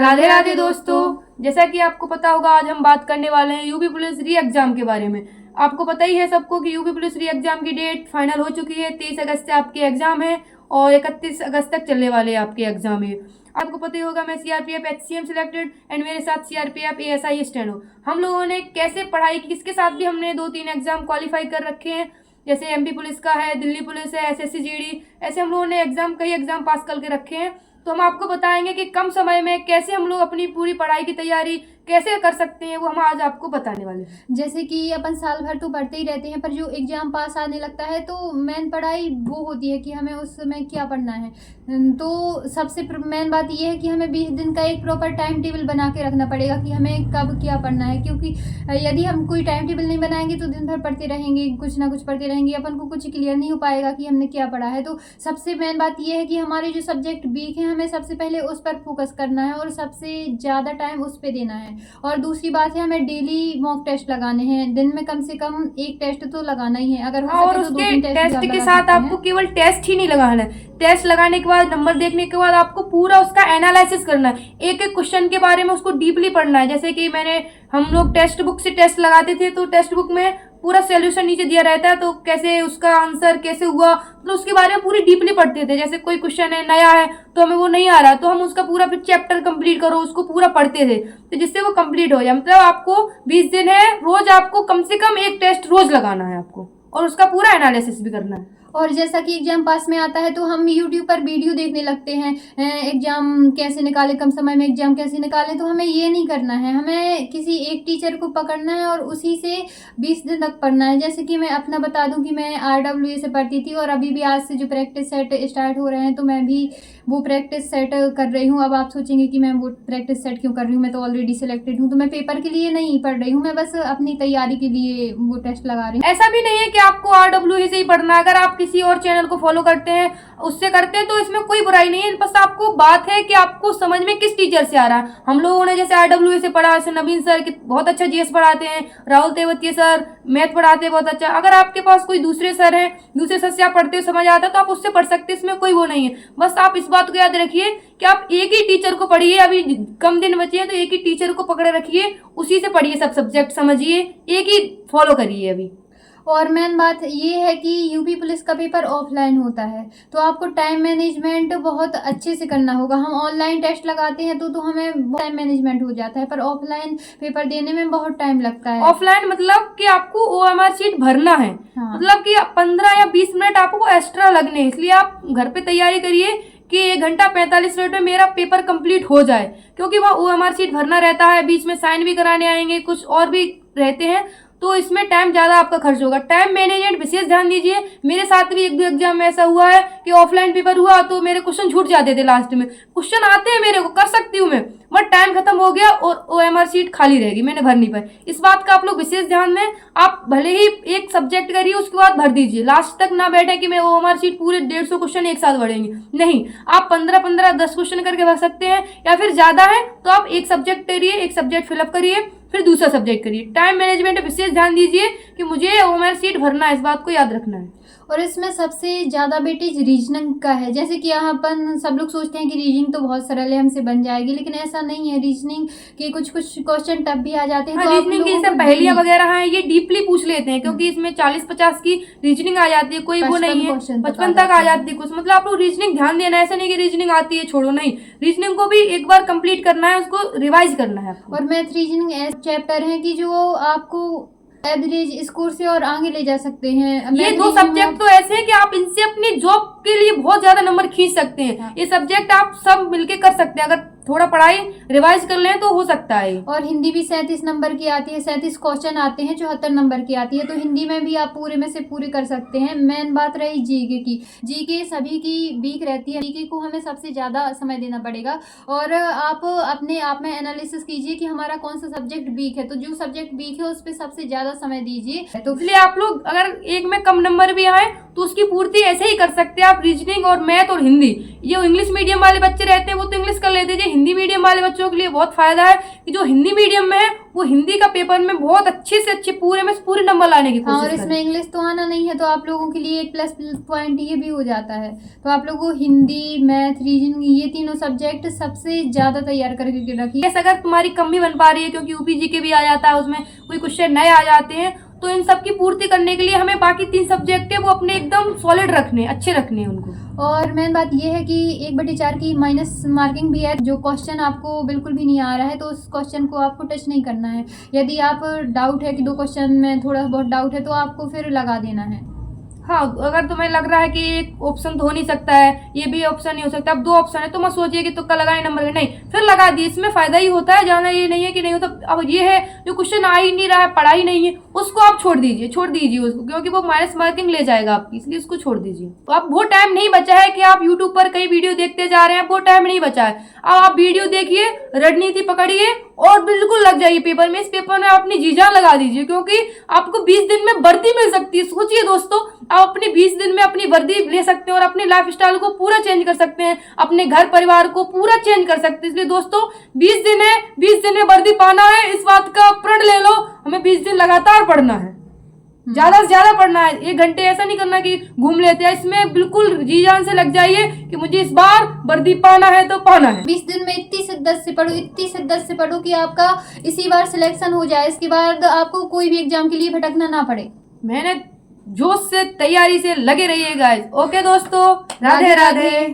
राधे राधे दोस्तों, जैसा कि आपको पता होगा आज हम बात करने वाले हैं यूपी पुलिस री एग्जाम के बारे में। आपको पता ही है सबको कि यूपी पुलिस री एग्जाम की डेट फाइनल हो चुकी है। 23 अगस्त से आपके एग्जाम है और 31 अगस्त तक चलने वाले आपके एग्जाम है। आपको पता ही होगा मैं सीआरपीएफ एचसीएम सिलेक्टेड एंड मेरे साथ सीआरपीएफ एएसआई स्टेनो। हम लोगों ने कैसे पढ़ाई की, किसके साथ भी हमने 2-3 एग्जाम क्वालिफाई कर रखे हैं, जैसे एमपी पुलिस का है, दिल्ली पुलिस है, एसएससी जीडी, ऐसे हम लोगों ने कई एग्जाम पास करके रखे हैं। तो हम आपको बताएंगे कि कम समय में कैसे हम लोग अपनी पूरी पढ़ाई की तैयारी कैसे कर सकते हैं, वो हम आज आपको बताने वाले हैं। जैसे कि अपन साल भर तो पढ़ते ही रहते हैं, पर जो एग्जाम पास आने लगता है तो मेन पढ़ाई वो होती है कि हमें उस समय क्या पढ़ना है। तो सबसे मेन बात ये है कि हमें 20 दिन का एक प्रॉपर टाइम टेबल बना के रखना पड़ेगा कि हमें कब क्या पढ़ना है, क्योंकि यदि हम कोई टाइम टेबल नहीं बनाएंगे तो दिन भर पढ़ते रहेंगे, कुछ ना कुछ पढ़ते रहेंगे, अपन को कुछ क्लियर नहीं हो पाएगा कि हमने क्या पढ़ा है। तो सबसे मेन बात ये है कि हमारे जो सब्जेक्ट वीक हैं हमें सबसे पहले उस पर फोकस करना है और सबसे ज़्यादा टाइम उस पर देना है। और दूसरी बात है हमें डेली मॉक टेस्ट लगाने हैं, दिन में कम से कम एक टेस्ट तो लगाना ही है, अगर हो सके तो 2-3 टेस्ट के साथ आपको केवल टेस्ट ही नहीं लगाना है। टेस्ट लगाने के बाद नंबर देखने के बाद आपको पूरा उसका एनालिसिस करना है, एक एक क्वेश्चन के बारे में उसको डीपली पढ़ना है। जैसे कि हम लोग टेक्स्ट बुक से टेस्ट लगाते थे तो टेक्स्ट बुक में पूरा सॉल्यूशन नीचे दिया रहता है, तो कैसे उसका आंसर कैसे हुआ तो उसके बारे में पूरी डीपली पढ़ते थे। जैसे कोई क्वेश्चन है नया है तो हमें वो नहीं आ रहा तो हम उसका पूरा फिर चैप्टर कंप्लीट करो, उसको पूरा पढ़ते थे तो जिससे वो कंप्लीट हो जाए। मतलब आपको 20 दिन है, रोज आपको कम से कम एक टेस्ट रोज लगाना है आपको और उसका पूरा एनालिसिस भी करना है। और जैसा कि एग्जाम पास में आता है तो हम यूट्यूब पर वीडियो देखने लगते हैं, एग्जाम कैसे निकाले, कम समय में एग्जाम कैसे निकाले। तो हमें ये नहीं करना है, हमें किसी एक टीचर को पकड़ना है और उसी से 20 दिन तक पढ़ना है। जैसे कि मैं अपना बता दूं कि मैं RWA से पढ़ती थी और अभी भी आज से जो प्रैक्टिस सेट स्टार्ट हो रहे हैं तो मैं भी वो प्रैक्टिस सेट कर रही हूँ। अब आप सोचेंगे कि मैं वो प्रैक्टिस सेट क्यों कर रही हूँ, मैं तो ऑलरेडी सिलेक्टेड हूँ। तो मैं पेपर के लिए नहीं पढ़ रही हूँ, मैं बस अपनी तैयारी के लिए वो टेस्ट लगा रही हूँ। ऐसा भी नहीं है कि आपको RWA से ही पढ़ना है, अगर आप किसी और चैनल को फॉलो करते हैं उससे करते हैं तो इसमें कोई बुराई नहीं है। बस आपको बात है कि आपको समझ में किस टीचर से आ रहा है। हम लोगों ने जैसे RWA से पढ़ा, जैसे नवीन सर बहुत अच्छा जीएस पढ़ाते हैं, राहुल तेवतिया सर मैथ पढ़ाते हैं बहुत अच्छा। अगर आपके पास कोई दूसरे सर है, दूसरे सर से आप पढ़ते हो समझ आता है तो आप उससे पढ़ सकते हैं, इसमें कोई वो नहीं है। बस आप इस बात को याद रखिए कि आप एक ही टीचर को पढ़िए, अभी कम दिन बचे हैं तो एक ही टीचर को पकड़े रखिए, उसी से पढ़िए, सब सब्जेक्ट समझिए, एक ही फॉलो करिए अभी। और मेन बात ये है कि यूपी पुलिस का पेपर ऑफलाइन होता है तो आपको टाइम मैनेजमेंट बहुत अच्छे से करना होगा। हम ऑनलाइन टेस्ट लगाते हैं तो हमें टाइम मैनेजमेंट हो जाता है, पर ऑफलाइन पेपर देने में बहुत टाइम लगता है। ऑफलाइन मतलब कि आपको OMR शीट भरना है, हाँ। मतलब कि 15 या 20 मिनट आपको एक्स्ट्रा लगने हैं, इसलिए आप घर पे तैयारी करिए कि 1 घंटा 45 मिनट में मेरा पेपर कंप्लीट हो जाए, क्योंकि वहाँ OMR शीट भरना रहता है, बीच में साइन भी कराने आएंगे, कुछ और भी रहते हैं तो इसमें टाइम ज्यादा आपका खर्च होगा। टाइम मैनेजमेंट विशेष ध्यान दीजिए। मेरे साथ भी 1-2 एग्जाम में ऐसा हुआ है कि ऑफलाइन पेपर हुआ तो मेरे क्वेश्चन छूट जाते थे, लास्ट में क्वेश्चन आते हैं मेरे को, कर सकती हूँ मैं, बट टाइम खत्म हो गया और OMR शीट खाली रहेगी, मैंने भर नहीं पाई। इस बात का आप लोग विशेष ध्यान दें। आप भले ही एक सब्जेक्ट करिए उसके बाद भर दीजिए, लास्ट तक ना बैठे कि मैं OMR शीट पूरे 150 क्वेश्चन एक साथ भरेंगे, नहीं। आप 15-15 10 क्वेश्चन करके भर सकते हैं, या फिर ज्यादा है तो आप एक सब्जेक्ट करिए, एक सब्जेक्ट फिलअप करिए, फिर दूसरा सब्जेक्ट करिए। टाइम मैनेजमेंट विशेष ध्यान दीजिए कि मुझे OMR शीट भरना है, इस बात को याद रखना है। और इसमें सबसे ज़्यादा वेटेज रीजनिंग का है। जैसे कि यहाँ अपन सब लोग सोचते हैं कि रीजनिंग तो बहुत सरल है, हमसे बन जाएगी, लेकिन ऐसा नहीं है। रीजनिंग के कुछ क्वेश्चन टफ भी आ जाते हैं। हाँ, तो रीजनिंग की जैसे पहेलियां वगैरह हैं ये डीपली पूछ लेते हैं, क्योंकि इसमें 40-50 की रीजनिंग आ जाती है, कोई वो नहीं है, 55 तक आ जाती है कुछ। मतलब आप लोग रीजनिंग ध्यान देना, ऐसा नहीं कि रीजनिंग आती है छोड़ो, नहीं, रीजनिंग को भी एक बार कंप्लीट करना है, उसको रिवाइज करना है। और मैथ रीजनिंग ऐसे चैप्टर है कि जो आपको एवरेज स्कोर से और आगे ले जा सकते हैं। ये 2 सब्जेक्ट तो ऐसे हैं कि आप इनसे अपनी जॉब के लिए बहुत ज्यादा नंबर खींच सकते हैं। हाँ। ये सब्जेक्ट आप सब मिलके कर सकते हैं, अगर थोड़ा पढ़ाई रिवाइज कर लें तो हो सकता है। और हिंदी भी 37 नंबर की आती है, 37 क्वेश्चन आते हैं, 74 नंबर की आती है, तो हिंदी में भी आप पूरे में से पूरे कर सकते हैं। मेन बात रही जीके की, जीके सभी की वीक रहती है, जीके को हमें सबसे ज्यादा समय देना पड़ेगा। और आप अपने आप में एनालिसिस कीजिए कि हमारा कौन सा सब्जेक्ट वीक है, तो जो सब्जेक्ट वीक है उस पर सबसे ज्यादा समय दीजिए। तो इसलिए आप लोग अगर एक में कम नंबर भी आए तो उसकी पूर्ति ऐसे ही कर सकते हैं आप, रीजनिंग और मैथ और हिंदी। ये इंग्लिश मीडियम वाले बच्चे रहते हैं वो तो इंग्लिश कर लेते हैं, हिंदी मीडियम वाले बच्चों के लिए बहुत फायदा है कि जो हिंदी मीडियम में है वो हिंदी का पेपर में बहुत अच्छे से अच्छे पूरे में पूरे नंबर लाने की हाँ, कोशिश और करें। इसमें इंग्लिश तो आना नहीं है तो आप लोगों के लिए एक प्लस पॉइंट ये भी हो जाता है। तो आप लोगों को हिंदी, मैथ, रीजनिंग ये तीनों सब्जेक्ट सबसे ज्यादा तैयार करके रखिए। यस, अगर तुम्हारी कम भी बन पा रही है क्योंकि यूपीजी के भी आ जाता है, उसमें कोई क्वेश्चन नए आ जाते हैं, तो इन सब की पूर्ति करने के लिए हमें बाकी 3 सब्जेक्ट है वो अपने एकदम सॉलिड रखने, अच्छे रखने हैं उनको। और मेन बात ये है कि 1/4 की माइनस मार्किंग भी है। जो क्वेश्चन आपको बिल्कुल भी नहीं आ रहा है तो उस क्वेश्चन को आपको टच नहीं करना है। यदि आप डाउट है कि 2 क्वेश्चन में थोड़ा बहुत डाउट है तो आपको फिर लगा देना है। हाँ, अगर तुम्हें लग रहा है कि एक ऑप्शन तो हो नहीं सकता है, ये भी ऑप्शन नहीं हो सकता, अब 2 ऑप्शन है तो मत सोचिए कि तुक्का लगाए नंबर में, नहीं, फिर लगा दिए, इसमें फायदा ही होता है, जाना ये नहीं है कि नहीं होता। अब ये है जो क्वेश्चन आ ही नहीं रहा है, पढ़ा ही नहीं है, उसको आप छोड़ दीजिए उसको, क्योंकि वो माइनस मार्किंग ले जाएगा आपकी, इसलिए उसको छोड़ दीजिए। तो अब वो टाइम नहीं बचा है कि आप यूट्यूब पर कई वीडियो देखते जा रहे हैं, वो टाइम नहीं बचा है। अब आप वीडियो देखिए, रणनीति पकड़िए और बिल्कुल लग जाइए पेपर में। इस पेपर में आप अपनी जी जान लगा दीजिए, क्योंकि आपको 20 दिन में वर्दी मिल सकती है। सोचिए दोस्तों, आप अपनी 20 दिन में अपनी वर्दी ले सकते हैं और अपने लाइफ स्टाइल को पूरा चेंज कर सकते हैं, अपने घर परिवार को पूरा चेंज कर सकते हैं। इसलिए दोस्तों 20 दिन है, 20 दिन में वर्दी पाना है, इस बात का प्रण ले लो। हमें 20 दिन लगातार पढ़ना है, ज्यादा से ज्यादा पढ़ना है। 1 घंटे ऐसा नहीं करना कि घूम लेते हैं, इसमें बिल्कुल जी जान से लग जाइए कि मुझे इस बार वर्दी पाना है तो पाना है। 20 दिन में इतनी शिद्दत से पढ़ो, इतनी शिद्दत से पढ़ो कि आपका इसी बार सिलेक्शन हो जाए। इसके बाद आपको कोई भी एग्जाम के लिए भटकना ना पड़े। मेहनत जोश से तैयारी से लगे रहिए गाइस। ओके दोस्तों, राधे राधे।